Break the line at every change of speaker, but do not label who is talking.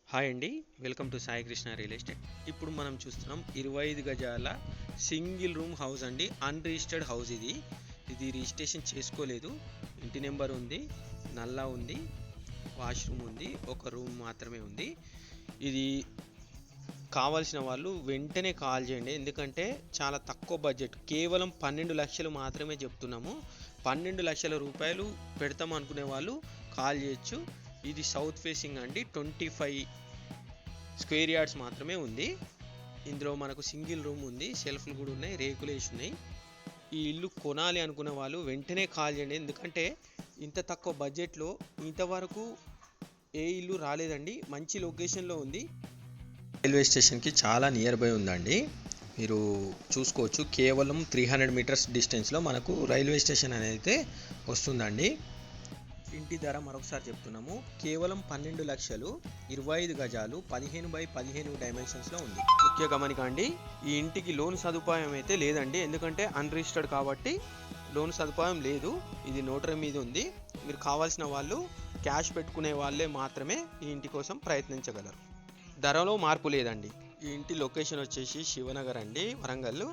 Hi అండి. Welcome to Sai Krishna real estate. ఇప్పుడు మనం చూస్తున్నాం 25 గజాల సింగిల్ రూమ్ హౌస్ అండి. అన్రిజిస్టర్డ్ హౌస్ ఇది రిజిస్ట్రేషన్ చేసుకోలేదు. ఇంటి నెంబర్ ఉంది, నల్లా ఉంది, వాష్రూమ్ ఉంది, ఒక రూమ్ మాత్రమే ఉంది. ఇది కావాల్సిన వాళ్ళు వెంటనే కాల్ చేయండి, ఎందుకంటే చాలా తక్కువ బడ్జెట్, కేవలం 12 లక్షలు మాత్రమే చెప్తున్నాము. 12 లక్షల రూపాయలు పెడతాం అనుకునే వాళ్ళు కాల్ చేయొచ్చు. ఇది సౌత్ ఫేసింగ్ అండి. 25 స్క్వేర్ యార్డ్స్ మాత్రమే ఉంది. ఇందులో మనకు సింగిల్ రూమ్ ఉంది, సెల్ఫ్లు కూడా ఉన్నాయి, రేకులు వేసి ఉన్నాయి. ఈ ఇల్లు కొనాలి అనుకునే వాళ్ళు వెంటనే కాల్ చేయండి, ఎందుకంటే ఇంత తక్కువ బడ్జెట్లో ఇంతవరకు ఏ ఇల్లు రాలేదండి. మంచి లొకేషన్లో ఉంది, రైల్వే స్టేషన్కి చాలా నియర్ బై ఉందండి. మీరు చూసుకోవచ్చు, కేవలం 300 మీటర్స్ డిస్టెన్స్లో మనకు రైల్వే స్టేషన్ అనేది వస్తుందండి. ఇంటి ధర మరొకసారి చెప్తున్నాము, కేవలం 12 లక్షలు, 25 గజాలు, 15x15 డైమెన్షన్స్లో ఉంది. ముఖ్య గమనిక అండి, ఈ ఇంటికి లోన్ సదుపాయం అయితే లేదండి, ఎందుకంటే అన్రిజిస్టర్డ్ కాబట్టి లోన్ సదుపాయం లేదు. ఇది నోటరీ మీద ఉంది. మీరు కావాల్సిన వాళ్ళు క్యాష్ పెట్టుకునే వాళ్ళే మాత్రమే ఈ ఇంటి కోసం ప్రయత్నించగలరు. ధరలో మార్పు లేదండి. ఈ ఇంటి లొకేషన్ వచ్చేసి శివనగర్ అండి, వరంగల్.